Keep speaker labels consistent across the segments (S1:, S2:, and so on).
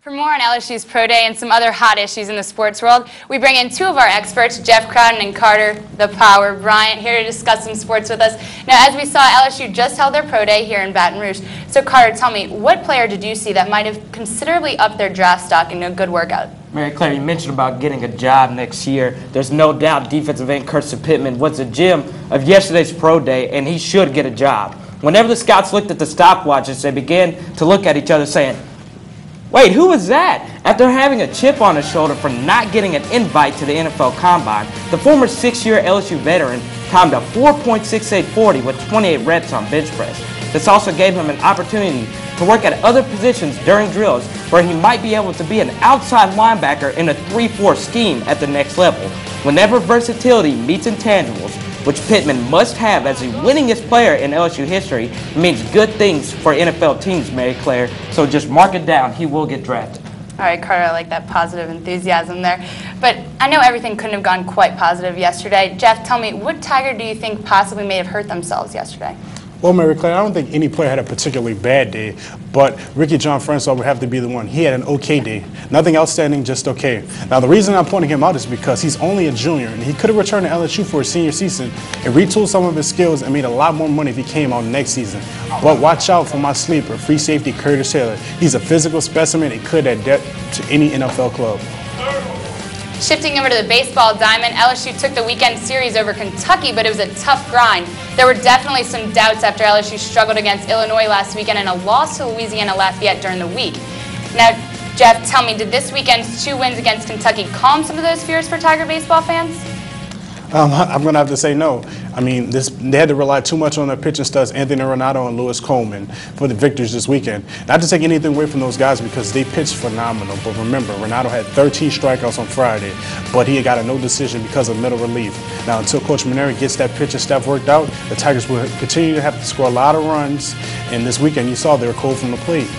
S1: For more on LSU's Pro Day and some other hot issues in the sports world, we bring in two of our experts, Jeff Crowden and Carter the Power Bryant, here to discuss some sports with us. Now, as we saw, LSU just held their Pro Day here in Baton Rouge. So, Carter, tell me, what player did you see that might have considerably upped their draft stock in a good workout?
S2: Mary Claire, you mentioned about getting a job next year. There's no doubt defensive end Kirsten Pittman was the gem of yesterday's Pro Day, and he should get a job. Whenever the scouts looked at the stopwatches, they began to look at each other saying, "Wait, who was that?" After having a chip on his shoulder for not getting an invite to the NFL Combine, the former six-year LSU veteran timed a 4.6840 with 28 reps on bench press. This also gave him an opportunity to work at other positions during drills where he might be able to be an outside linebacker in a 3-4 scheme at the next level. Whenever versatility meets intangibles, which Pittman must have as the winningest player in LSU history, it means good things for NFL teams, Mary Claire. So just mark it down. He will get drafted.
S1: All right, Carter, I like that positive enthusiasm there. But I know everything couldn't have gone quite positive yesterday. Jeff, tell me, what Tiger do you think possibly may have hurt themselves yesterday?
S3: Well, Mary Claire, I don't think any player had a particularly bad day, but Ricky John Francois would have to be the one. He had an okay day. Nothing outstanding, just okay. Now, the reason I'm pointing him out is because he's only a junior, and he could have returned to LSU for his senior season and retooled some of his skills and made a lot more money if he came out next season. But watch out for my sleeper, free safety Curtis Taylor. He's a physical specimen and could adapt to any NFL club.
S1: Shifting over to the baseball diamond, LSU took the weekend series over Kentucky, but it was a tough grind. There were definitely some doubts after LSU struggled against Illinois last weekend and a loss to Louisiana Lafayette during the week. Now, Jeff, tell me, did this weekend's 2 wins against Kentucky calm some of those fears for Tiger baseball fans?
S3: I'm going to have to say no. I mean, they had to rely too much on their pitching studs, Anthony Renato and Lewis Coleman, for the victories this weekend. Not to take anything away from those guys because they pitched phenomenal. But remember, Renato had 13 strikeouts on Friday, but he got a no decision because of middle relief. Now, until Coach Maneri gets that pitching staff worked out, the Tigers will continue to have to score a lot of runs. And this weekend, you saw they were cold from the plate.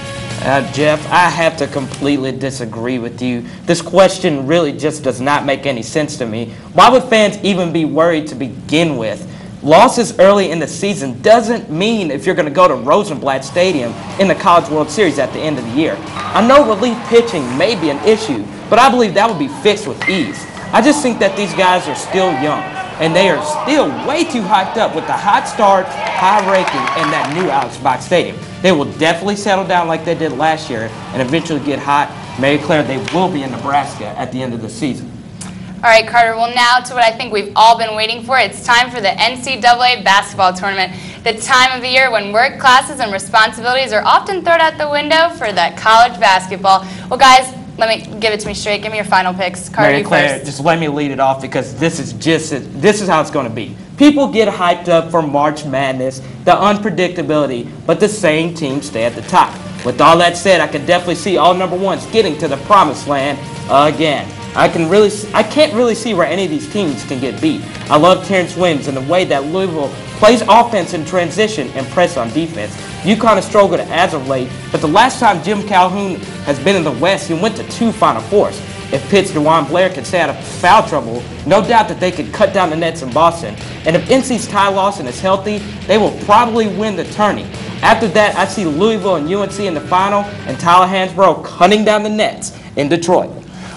S2: Jeff, I have to completely disagree with you. This question really just does not make any sense to me. Why would fans even be worried to begin with? Losses early in the season doesn't mean if you're going to go to Rosenblatt Stadium in the College World Series at the end of the year. I know relief pitching may be an issue, but I believe that will be fixed with ease. I just think that these guys are still young, and they are still way too hyped up with the hot start, high ranking, and that new Alex Box Stadium. They will definitely settle down like they did last year and eventually get hot. Mary Claire, they will be in Nebraska at the end of the season.
S1: All right, Carter, well, now to what I think we've all been waiting for. It's time for the NCAA basketball tournament, the time of the year when work, classes, and responsibilities are often thrown out the window for that college basketball. Well, guys, let me give it to me straight. Give me your final picks. Carter,
S2: Mary Claire,
S1: first.
S2: just let me lead it off because this is how it's going to be. People get hyped up for March Madness, the unpredictability, but the same teams stay at the top. With all that said, I can definitely see all number ones getting to the promised land again. I can't really see where any of these teams can get beat. I love Terrence Williams and the way that Louisville plays offense in transition and press on defense. UConn has struggled as of late, but the last time Jim Calhoun has been in the West, he went to 2 Final Fours. If Pitt's DeJuan Blair could stay out of foul trouble, no doubt that they could cut down the nets in Boston. And if NC's Ty Lawson is healthy, they will probably win the tourney. After that, I see Louisville and UNC in the final, and Tyler Hansbrough cutting down the nets in Detroit.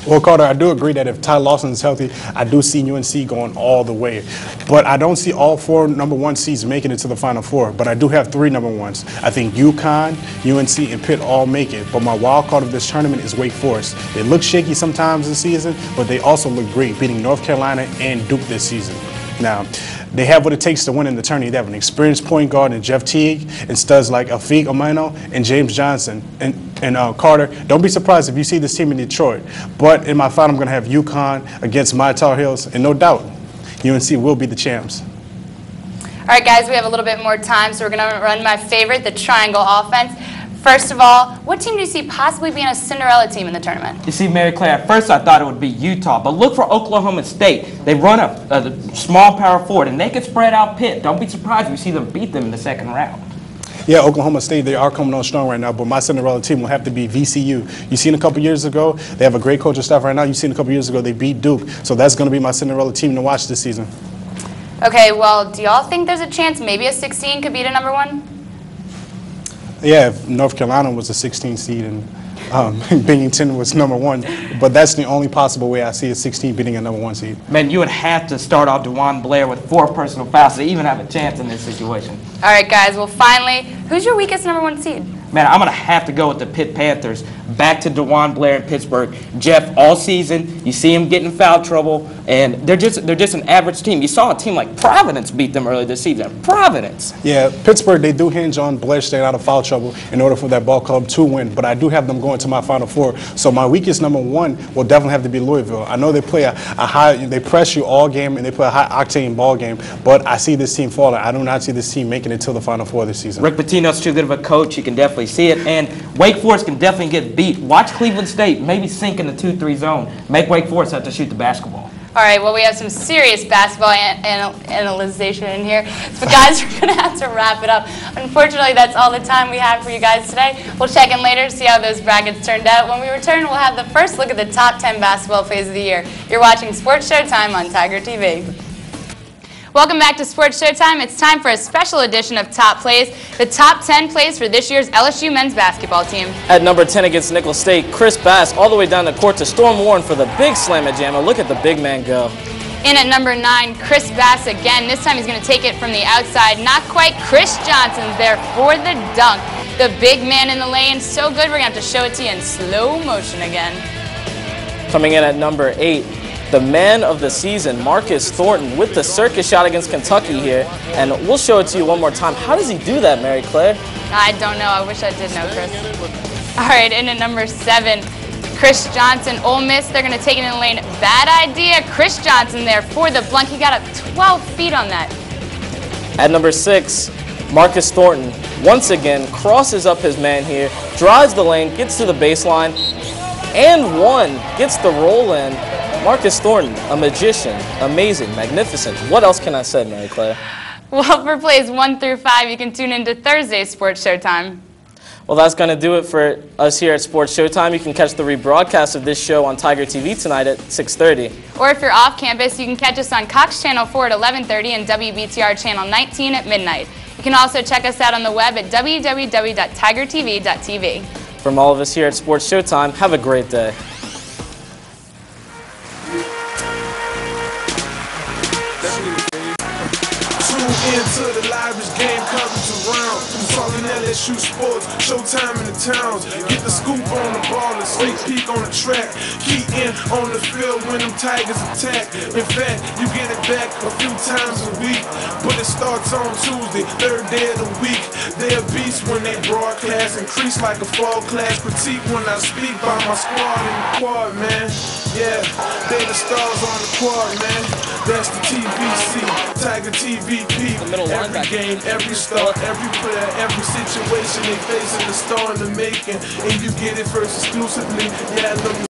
S3: Well, Carter, I do agree that if Ty Lawson is healthy, I do see UNC going all the way. But I don't see all 4 number 1 seeds making it to the Final Four. But I do have 3 number 1s. I think UConn, UNC, and Pitt all make it. But my wild card of this tournament is Wake Forest. They look shaky sometimes this season, but they also look great, beating North Carolina and Duke this season. Now, they have what it takes to win in the tourney. They have an experienced point guard in Jeff Teague and studs like Afik Omeno and James Johnson. And Carter, don't be surprised if you see this team in Detroit. But in my final, I'm going to have UConn against my Tar Heels, and no doubt, UNC will be the champs.
S1: All right, guys, we have a little bit more time, so we're going to run my favorite, the triangle offense. First of all, what team do you see possibly being a Cinderella team in the tournament?
S2: You see, Mary Claire, at first I thought it would be Utah, but look for Oklahoma State. They run a small power forward, and they can spread out Pitt. Don't be surprised if you see them beat them in the second round.
S3: Yeah, Oklahoma State, they are coming on strong right now, but my Cinderella team will have to be VCU. You've seen a couple years ago, they have a great coaching staff right now. You've seen a couple years ago, they beat Duke. So that's going to be my Cinderella team to watch this season.
S1: Okay, well, do y'all think there's a chance maybe a 16 could beat a number 1?
S3: Yeah, if North Carolina was a 16 seed, and Binghamton was #1, but that's the only possible way I see a 16 beating a #1 seed.
S2: Man, you would have to start off DeJuan Blair with 4 personal fouls to even have a chance in this situation.
S1: All right, guys. Well, finally, who's your weakest #1 seed?
S2: Man, I'm going to have to go with the Pitt Panthers. Back to DeJuan Blair in Pittsburgh. Jeff, all season, you see him getting in foul trouble, and they're just an average team. You saw a team like Providence beat them early this season. Providence.
S3: Yeah, Pittsburgh, they do hinge on Blair staying out of foul trouble in order for that ball club to win, but I do have them going to my Final Four. So my weakest #1 will definitely have to be Louisville. I know they play a high, they press you all game, and they play a high-octane ball game, but I see this team falling. I do not see this team making it to the Final Four this season.
S2: Rick Pitino's too good of a coach. You can definitely see it, and Wake Forest can definitely get beat. Watch Cleveland State maybe sink in the 2-3 zone. Make Wake Forest have to shoot the basketball.
S1: All right, well, we have some serious basketball analyzation in here. But, guys, we're going to have to wrap it up. Unfortunately, that's all the time we have for you guys today. We'll check in later to see how those brackets turned out. When we return, we'll have the first look at the top 10 basketball plays of the year. You're watching Sports Showtime on Tiger TV. Welcome back to Sports Showtime. It's time for a special edition of Top Plays, the top 10 plays for this year's LSU men's basketball team.
S4: At number 10 against Nicholls State, Chris Bass all the way down the court to Storm Warren for the big slammer jammer. Look at the big man go.
S1: In at number 9, Chris Bass again. This time he's going to take it from the outside. Not quite. Chris Johnson's there for the dunk. The big man in the lane. So good, we're going to have to show it to you in slow motion again.
S4: Coming in at number 8, the man of the season, Marcus Thornton, with the circus shot against Kentucky here. And we'll show it to you one more time. How does he do that, Mary Claire?
S1: I don't know. I wish I did know, Chris. All right, in at number 7, Chris Johnson, Ole Miss. They're going to take it in the lane. Bad idea. Chris Johnson there for the blank. He got up 12 feet on that.
S4: At number 6, Marcus Thornton, once again, crosses up his man here, drives the lane, gets to the baseline, and one, gets the roll in. Marcus Thornton, a magician, amazing, magnificent. What else can I say, Mary Claire?
S1: Well, for plays 1 through 5, you can tune into Thursday's Sports Showtime.
S4: Well, that's going to do it for us here at Sports Showtime. You can catch the rebroadcast of this show on Tiger TV tonight at 6:30.
S1: Or if you're off campus, you can catch us on Cox Channel 4 at 11:30 and WBTR Channel 19 at midnight. You can also check us out on the web at www.tigertv.tv.
S4: From all of us here at Sports Showtime, have a great day.
S5: Into the livest game coverage around. Talking LSU sports, Showtime in the towns. Get the scoop on the ball and sneak peek on the track. Key in on the field when them Tigers attack. In fact, you get it back a few times a week. But it starts on Tuesday, 3rd day of the week. They're beasts when they broadcast. Increase like a fall class. Critique when I speak by my squad in the quad, man. Yeah, they the stars on the quad, man. That's the TVC, Tiger TVP. Every game, every star, every player, every situation they facing the star in the making. And you get it first exclusively. Yeah, I know you